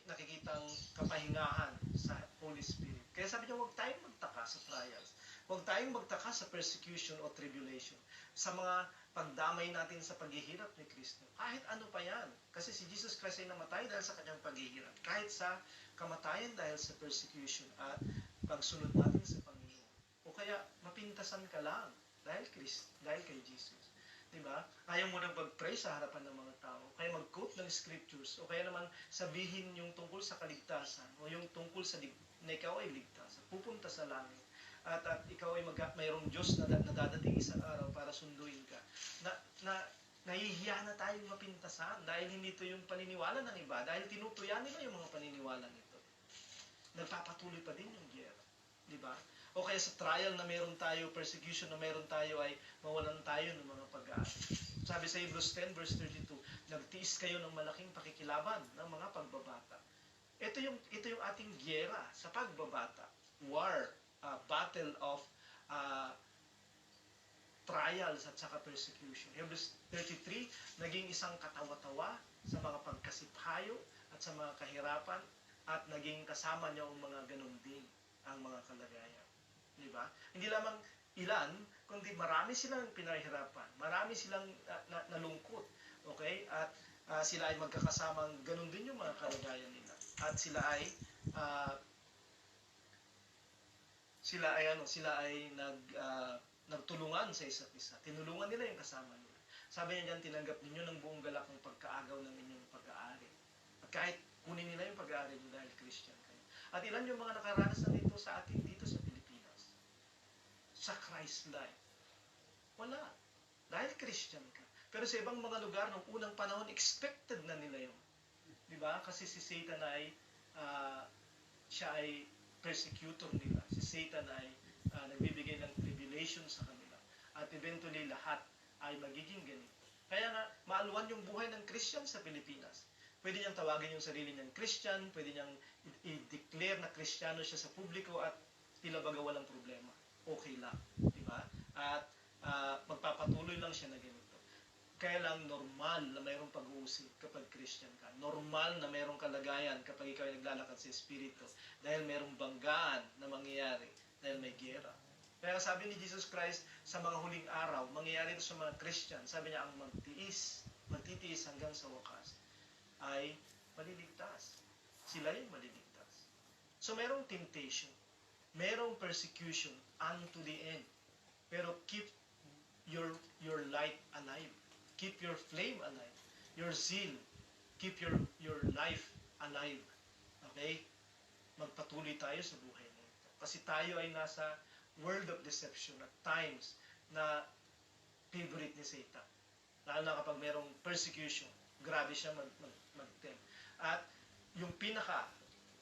nakikitang kapahingahan sa Holy Spirit. Kaya sabi niya, huwag tayong magtaka sa trials. Huwag tayong magtaka sa persecution o tribulation. Sa mga pagdamay natin sa paghihirap ni Kristo. Kahit ano pa yan. Kasi si Jesus Christ ay namatay dahil sa kanyang paghihirap. Kahit sa kamatayan dahil sa persecution at pagsunod natin sa Panginoon. O kaya mapintasan ka lang dahil kay Jesus. Diba? Ayaw mo nang mag-pray sa harapan ng mga tao. Kaya mag-quote ng scriptures. O kaya naman sabihin yung tungkol sa kaligtasan. O yung tungkol sa na ikaw ay ligtas. Pupunta sa langit. At ikaw ay mayroong Diyos na dadating isang araw para sunduin ka. Nahihiya na tayong mapintasan dahil hindi ito yung paniniwala ng iba. Dahil tinutuyan nila yung mga paniniwala nito. Nagpapatuloy pa din yung giyera. Diba? O kaya sa trial na meron tayo, persecution na meron tayo ay mawalan tayo ng mga pag-aaral. Sabi sa Hebrews 10 verse 32, nagtiis kayo ng malaking pakikilaban ng mga pagbabata. Ito yung ating giyera sa pagbabata. War, battle of trials at saka persecution. Hebrews 33, naging isang katawa-tawa sa mga pagkasiphayo at sa mga kahirapan at naging kasama niya ang mga ganun din ang mga kalagayan. Diba? Hindi lamang ilan, kundi marami silang pinahirapan, marami silang nalungkot. Okay? At sila ay magkakasamang ganun din yung mga kalagayan nila. At sila ay nagtulungan sa isa't isa. Tinulungan nila yung kasama nila. Sabi niya diyan, tinanggap ninyo ng buong galak ng pagkaagaw ng inyong pag-aari. At kahit kunin nila yung pag-aari nyo dahil Christian kayo. At ilan yung mga nakaranas na dito sa atin dito sa Pilipinas? Sa Christ life. Wala. Dahil Christian ka. Pero sa ibang mga lugar, nung unang panahon, expected na nila yun. Di ba? Kasi si Satan ay, siya ay persecutor nila. Si Satan ay nagbibigay ng tribulation sa kanila. At eventually, lahat ay magiging ganito. Kaya nga, maaluan yung buhay ng Christian sa Pilipinas. Pwede niyang tawagin yung sarili niyang Christian, pwede niyang i-declare na Kristiyano siya sa publiko at tila baga walang problema. Okay lang. Di ba? At magpapatuloy lang siya na ganito. Kaya lang normal na mayroong pag-uusig kapag Christian ka. Normal na mayroong kalagayan kapag ikaw ay naglalakad sa Espiritu. Dahil mayroong banggaan na mangyayari. Dahil may gera. Kaya sabi ni Jesus Christ, sa mga huling araw, mangyayari ito sa mga Christian. Sabi niya, ang magtitiis hanggang sa wakas, ay maliligtas. Sila yung maliligtas. So mayroong temptation. Mayroong persecution unto the end. Pero keep your light alive. Keep your flame alive. Your zeal. Keep your life alive. Okay? Magpatuloy tayo sa buhay na ito. Kasi tayo ay nasa world of deception at times na favorite ni Satan. Lalo na kapag mayroong persecution, grabe siya mag-tempt. At yung pinaka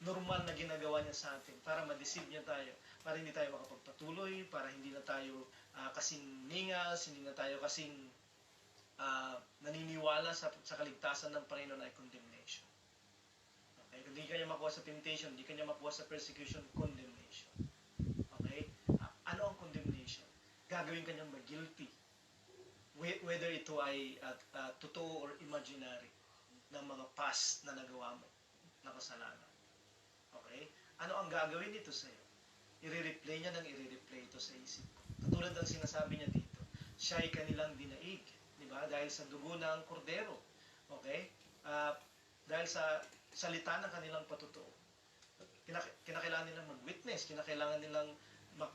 normal na ginagawa niya sa atin para ma-deceive niya tayo, para hindi tayo makapagpatuloy, para hindi na tayo kasing ningas, hindi na tayo kasing naniniwala sa kaligtasan ng Panginoon ay condemnation. Okay? Kung hindi kanya makuha sa temptation, hindi kanya makuha sa persecution, condemnation. Okay? Ano ang condemnation? Gagawin kanyang mag-guilty. Whether ito ay totoo or imaginary ng mga past na nagawa mo na kasalanan. Okay? Ano ang gagawin nito sa iyo? I-replay niya nang i-replay ito sa isip ko. Katulad ng sinasabi niya dito, siya ay kanilang dinaig. Diba? Dahil sa dugo ng kordero. Okay? Dahil sa salita ng kanilang patutuo. Kinakailangan nilang mag-witness. Kinakailangan nilang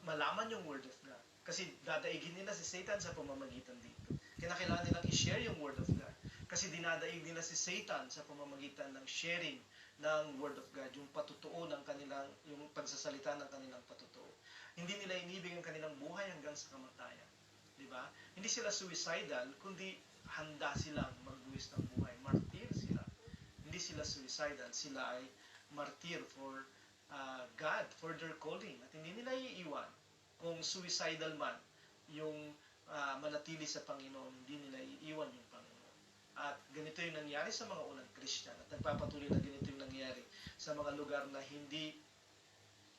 malaman yung word of God. Kasi dadaigin nila si Satan sa pamamagitan dito. Kinakailangan nilang i-share yung word of God. Kasi dinadaig nila si Satan sa pamamagitan ng sharing ng word of God, yung patutuo ng kanilang, yung pagsasalita ng kanilang patutuo. Hindi nila inibig ang kanilang buhay hanggang sa kamatayan. Diba? Hindi sila suicidal, kundi handa silang magbuwis ng buhay. Martir sila. Hindi sila suicidal, sila ay martir for God, for their calling. At hindi nila iiwan. Kung suicidal man, yung manatili sa Panginoon, hindi nila iiwan yung Panginoon. At ganito yung nangyari sa mga unang Christian. At nagpapatuloy na ganito yung nangyari sa mga lugar na hindi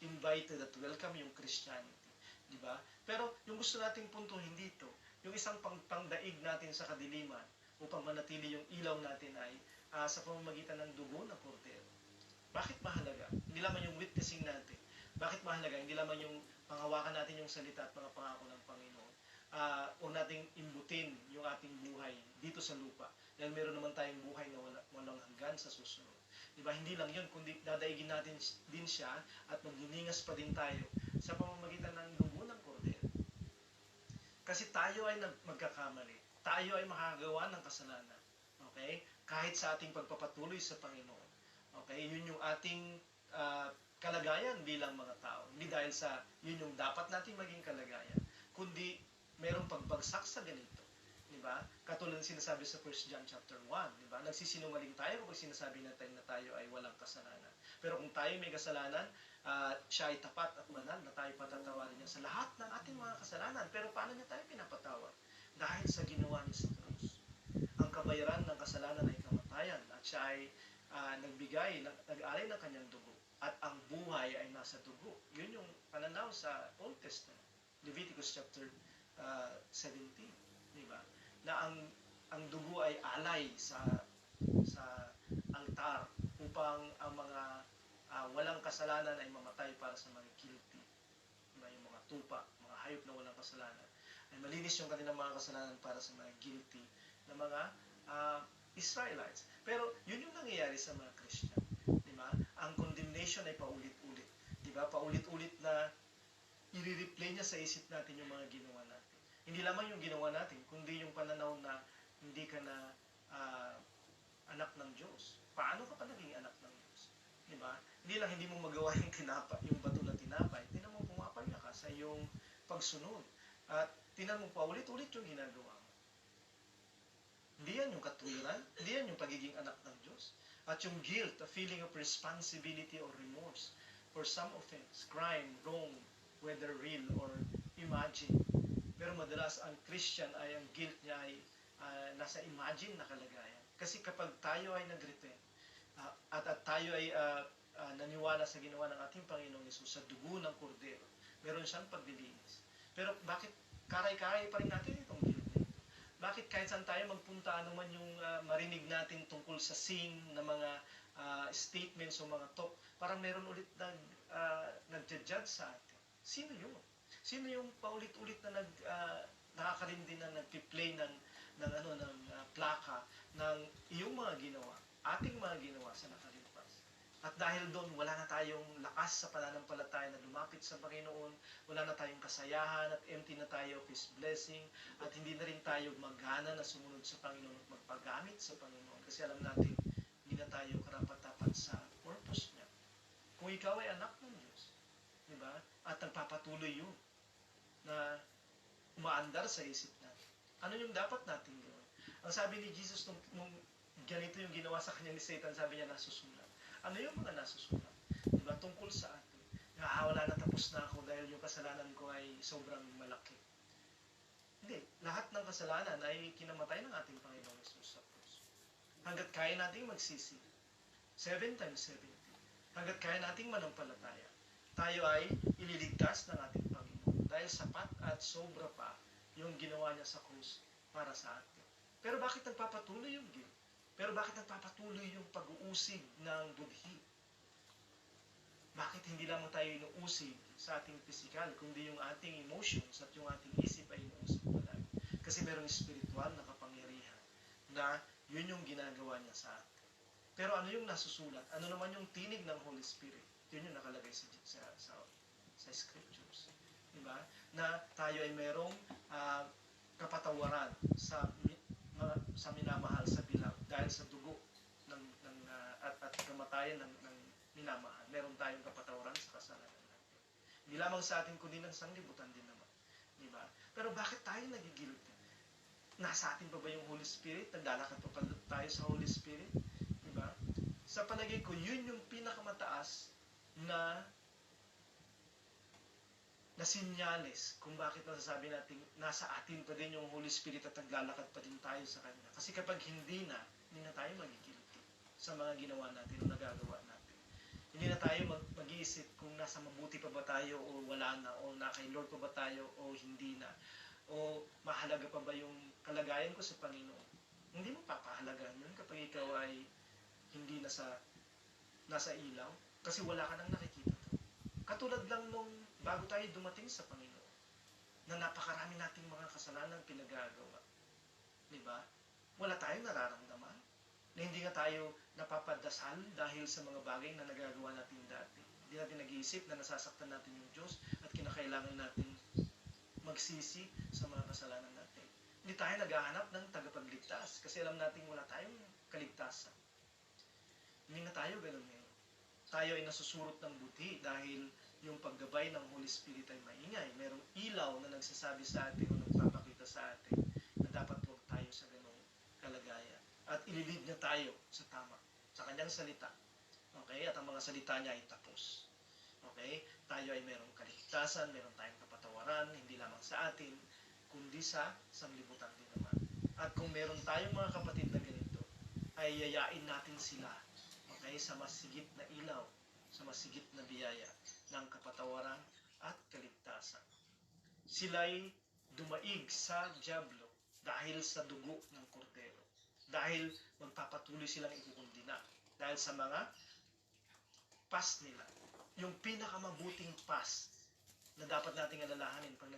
invited at welcome yung Christianity. Diba? Pero yung gusto nating punto hindi ito. Yung isang pangdaig natin sa kadiliman upang manatili yung ilaw natin ay sa pamamagitan ng dugo ng kordero. Bakit mahalaga? Hindi lamang yung witnessing natin. Bakit mahalaga? Hindi lamang yung panghawakan natin yung salita at mga pangako ng Panginoon. Huwag nating imbutin yung ating buhay dito sa lupa. Dahil meron naman tayong buhay na walang hanggan sa susunod. Diba? Hindi lang yun, kundi dadaigin natin din siya at maghiningas pa din tayo sa pamamagitan ng dugo ng kordero. Kasi tayo ay magkakamali. Tayo ay makagawa ng kasalanan. Okay? Kahit sa ating pagpapatuloy sa Panginoon. Okay? Yun yung ating kalagayan bilang mga tao. Hindi dahil sa yun yung dapat nating maging kalagayan. Kundi merong pagbagsak sa ganito. Diba? Katulad ng sinasabi sa 1 John chapter 1. Diba? Nagsisinungaling tayo kapag sinasabi natin na tayo ay walang kasalanan. Pero kung tayo may kasalanan, siya ay tapat at banal na tayo patatawarin niya sa lahat ng ating mga kasalanan. Pero paano niya tayo pinapatawad? Dahil sa ginawa niya sa krus. Ang kabayaran ng kasalanan ay kamatayan at siya ay nag-alay ng kanyang dugo. At ang buhay ay nasa dugo. Yun yung pananaw sa Old Testament. Leviticus chapter 17. Diba? Na ang dugo ay alay sa altar upang ang mga walang kasalanan ay mamatay para sa mga guilty. Diba? Yung mga tupa, mga hayop na walang kasalanan. Ay malinis yung kanilang mga kasalanan para sa mga guilty na mga Israelites. Pero yun yung nangyayari sa mga Christian. Diba? Ang condemnation ay paulit-ulit. Diba? Paulit-ulit na i-replay niya sa isip natin yung mga ginawa natin. Hindi lamang yung ginawa natin, kundi yung pananaw na hindi ka na anak ng Diyos. Paano ka pa naging anak ng Diyos? Diba? Hindi lang hindi mo magawa yung bato na tinapay. Tinan mo pumapalya ka sa iyong pagsunod. At tinan mo pa ulit-ulit yung ginagawa mo. Hindi yan yung katuwiran, hindi yan yung pagiging anak ng Diyos. At yung guilt, a feeling of responsibility or remorse for some offense, crime, wrong, whether real or imagined. Pero madalas ang Christian ay ang guilt niya ay nasa imagine na kalagayan. Kasi kapag tayo ay nag-repent at tayo ay naniwala sa ginawa ng ating Panginoong Yesus sa dugo ng kordero, meron siyang paglilinis. Pero bakit karay-karay pa rin natin itong guilt na ito? Bakit kahit saan tayo magpunta, ano man yung marinig natin tungkol sa sin na mga statements o mga talk, parang meron ulit nag-judge sa atin. Sino yun? Sino yung paulit-ulit na nakakarindi na nagpi-play ng plaka ng iyong mga ginawa, ating mga ginawa sa nakalipas? At dahil doon, wala na tayong lakas sa pananampalataya na lumapit sa Panginoon, wala na tayong kasayahan at empty na tayo of His blessing, at hindi na rin tayo magana na sumunod sa Panginoon at magpagamit sa Panginoon. Kasi alam natin, hindi na tayo karapat-dapat sa purpose niya. Kung ikaw ay anak ng Diyos, di ba? At nagpapatuloy yun na umaandar sa isip natin. Ano yung dapat natin gawin? Ang sabi ni Jesus nung ganito yung ginawa sa kanya ni Satan, sabi niya nasusulat. Ano yung mga nasusulat? Diba? Tungkol sa atin. Wala na, tapos na ako dahil yung kasalanan ko ay sobrang malaki. Hindi. Lahat ng kasalanan ay kinamatay ng ating Panginoong Yesus sa krus. Hanggat kaya nating magsisi, 7 times 70, hanggat kaya nating manampalataya, tayo ay ililigtas ng ating Panginoon. Dahil sapat at sobra pa yung ginawa niya sa krus para sa atin. Pero bakit nagpapatuloy yung guilt? Pero bakit nagpapatuloy yung pag-uusig ng budhi? Bakit hindi lamang tayo inuusig sa ating physical, kundi yung ating emotions at yung ating isip ay inuusig palagi? Kasi merong spiritual na kapangyarihan na yun yung ginagawa niya sa atin. Pero ano yung nasusulat? Ano naman yung tinig ng Holy Spirit? Yun yung nakalagay sa scriptures. Diba? Na tayo ay merong kapatawaran sa minamahal sa bilang dahil sa dugo at kamatayan ng minamahal. Meron tayong kapatawaran sa kasalanan natin. Hindi lamang sa atin kundi ng sanglibutan din naman. Diba? Pero bakit tayo nagigilty? Nasa atin pa ba yung Holy Spirit? Naglalakad pa tayo sa Holy Spirit? Diba? Sa palagay ko, yun yung pinakamataas na sinyales kung bakit nasasabi natin nasa atin pa din yung Holy Spirit at naglalakad pa din tayo sa Kanya. Kasi kapag hindi na tayo magigilty sa mga ginawa natin o nagagawa natin. Hindi na tayo mag-iisip kung nasa mabuti pa ba tayo o wala na, o na kay Lord pa ba tayo o hindi na, o mahalaga pa ba yung kalagayan ko sa Panginoon. Hindi mo papahalagaan yun kapag ikaw ay hindi nasa ilaw kasi wala ka nang nakikita. Katulad lang nung bago tayo dumating sa Panginoon, na napakarami nating mga kasalanan pinagagawa. Diba? Wala tayong nararamdaman. Na hindi nga tayo napapadasal dahil sa mga bagay na nagagawa natin dati. Hindi natin nag-iisip na nasasaktan natin yung Diyos at kinakailangan natin magsisi sa mga kasalanan natin. Hindi tayo naghahanap ng tagapagligtas kasi alam natin wala tayong kaligtasan. Hindi na tayo ganun ngayon. Tayo ay nasusurot ng buti dahil yung paggabay ng Holy Spirit ay maingay. Merong ilaw na nagsasabi sa atin o nagpapakita sa atin na dapat huwag tayo sa ganong kalagayan. At ililid niya tayo sa tama, sa kanyang salita. Okay? At ang mga salita niya ay tapos. Okay? Tayo ay merong kaligtasan, meron tayong kapatawaran, hindi lamang sa atin, kundi sa sanglibutan din naman. At kung meron tayong mga kapatid na ganito, ay yayain natin sila, okay, sa masigit na ilaw, sa masigit na biyaya ng kapatawaran at kaligtasan. Sila'y dumaig sa dyablo dahil sa dugo ng kordero. Dahil magpapatuloy silang ikukundina. Dahil sa mga past nila. Yung pinakamabuting past na dapat nating alalahanin pag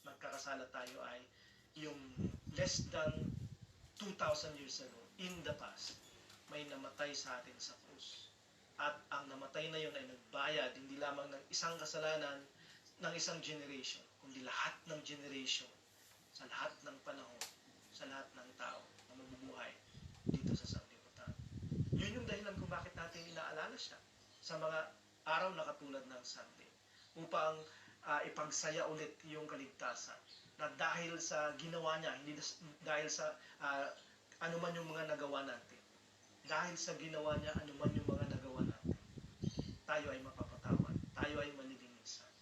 nagkakasala tayo ay yung less than 2,000 years ago, in the past, may namatay sa atin sa krus. At ang namatay na yun ay nagbayad, hindi lamang ng isang kasalanan ng isang generation, kundi lahat ng generation, sa lahat ng panahon, sa lahat ng tao na mabubuhay dito sa sanglibutan. Yun yung dahilan kung bakit natin inaalala siya sa mga araw na katulad ng Sunday, upang ipagsaya ulit yung kaligtasan na dahil sa ginawa niya, hindi dahil sa ano man yung mga nagawa natin. Dahil sa ginawa niya, ano man yung mga nagawa natin, tayo ay mapapatawad, tayo ay malilinisan.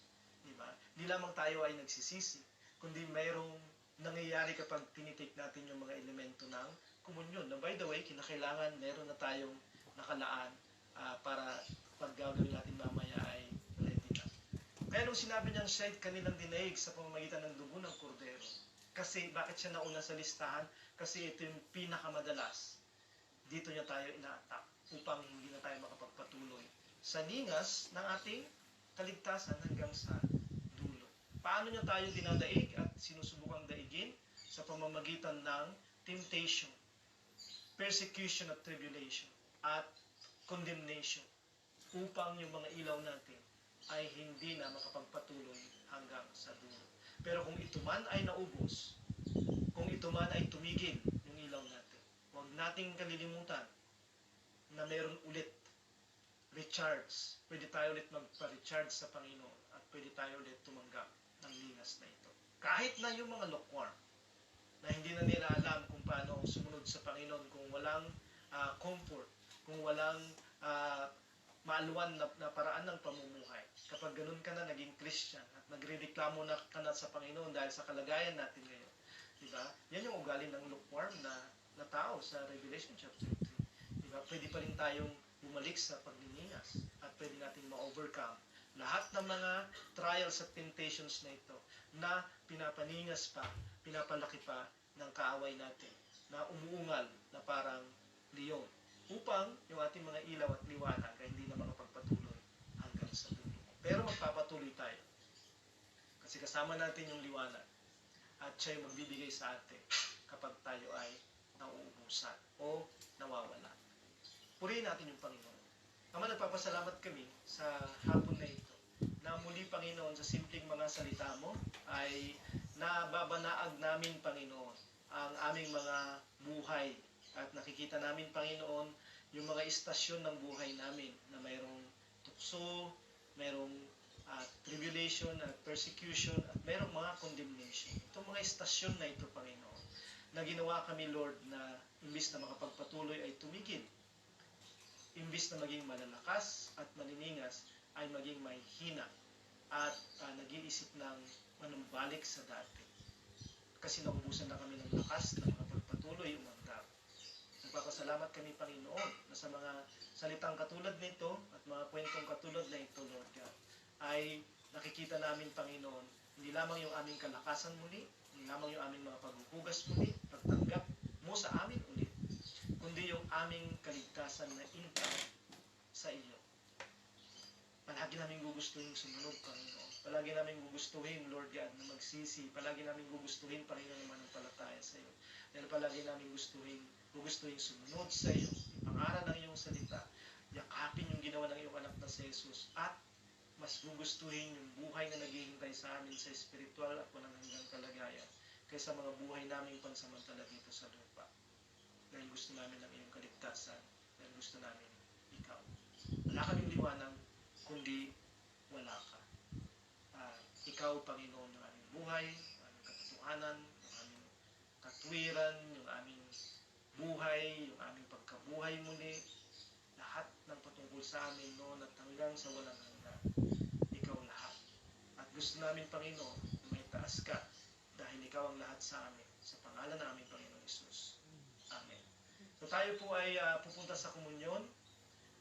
Diba? Hindi lamang tayo ay nagsisisi, kundi mayroong nangyayari kapag tinitake natin yung mga elemento ng komunyon. Na by the way, kinakailangan meron na tayong nakalaan para pag gagawin natin mamaya ay ready na. Kaya nung sinabi niyang siya'y kanilang dinaig sa pamamagitan ng dugo ng kordero, kasi bakit siya nauna sa listahan? Kasi ito yung pinakamadalas. Dito niya tayo ina-attack upang hindi na tayo makapagpatuloy sa ningas ng ating kaligtasan hanggang sa dulo. Paano niya tayo dinadaig at sinusubukang daigin? Sa pamamagitan ng temptation, persecution at tribulation, at condemnation, upang yung mga ilaw natin ay hindi na makapagpatuloy hanggang sa dulo. Pero kung ito man ay naubos, kung ito man ay tumigil yung ilaw natin, huwag nating kalilimutan na meron ulit recharge. Pwede tayo ulit magpa-recharge sa Panginoon at pwede tayo ulit tumanggap ng linas na ito. Kahit na yung mga lukewarm, na hindi na nila alam kung paano sumunod sa Panginoon, kung walang comfort, kung walang maaluan na paraan ng pamumuhay. Kapag ganun ka na naging Christian at nagrereklamo na ka na sa Panginoon dahil sa kalagayan natin ngayon, diba? Yan yung ugali ng lukewarm na tao sa Revelation chapter 3. Diba? Pwede pa rin tayong bumalik sa pagniningas at pwede nating ma-overcome lahat ng mga trials at temptations na ito na pinapaningas pa, pinapalaki pa ng kaaway natin na umuungal na parang leon upang yung ating mga ilaw at liwanag ay hindi na makapagpatuloy hanggang sa dulo. Pero magpapatuloy tayo kasi kasama natin yung liwanag at siya yung magbibigay sa atin kapag tayo ay nauubusan o nawawala. Purihin natin yung Panginoon. Ama, nagpapasalamat kami sa hapon na ito na muli, Panginoon, sa simpleng mga salita mo ay nababanaag namin, Panginoon, ang aming mga buhay at nakikita namin, Panginoon, yung mga istasyon ng buhay namin na mayroong tukso, mayroong tribulation at persecution at mayroong mga condemnation. Itong mga istasyon na ito, Panginoon, na ginawa kami, Lord, na imbis na makapagpatuloy ay tumigil. Imbis na maging malalakas at maniningas, ay maging may hina at nag-iisip ng manumbalik sa dati. Kasi naubusan na kami ng lakas na makapagpatuloy umandar. Nagpapasalamat kami, Panginoon, na sa mga salitang katulad nito at mga kwentong katulad na ito, Lord God, ay nakikita namin, Panginoon, hindi lamang yung aming kalakasan muli, hindi lamang yung aming mga paghuhugas muli, pagtanggap mo sa amin ulit, kundi yung aming kaligtasan na income sa iyo. Palagi namin gugustuhin sumunod, Panginoon. Palagi namin gugustuhin, Lord God, na magsisi. Palagi namin gugustuhin, Panginoon, na manampalataya sa iyo. Dahil palagi namin gugustuhin sumunod sa iyo. Ipangaral ng iyong salita. Yakapin yung ginawa ng iyong anak na si Jesus. At mas gugustuhin yung buhay na naghihintay sa amin sa espiritual at walang hanggang kalagayan kaysa mga buhay namin pansamantala dito sa lupa. Dahil gusto namin ng iyong kaligtasan. Dahil gusto namin ikaw. Wala kaming liwanag, kundi wala ka. Ikaw, Panginoon, ng aming buhay, ng aming katotohanan, ng aming katwiran, yung aming buhay, yung aming pagkabuhay muli, lahat ng patungkol sa amin noon at hanggang sa walang hanggan. Ikaw lahat. At gusto namin, Panginoon, na may taas ka dahil ikaw ang lahat sa amin. Sa pangalan ng aming Panginoon Hesus. Amen. So tayo po ay pupunta sa komunyon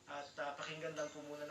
at pakinggan lang po muna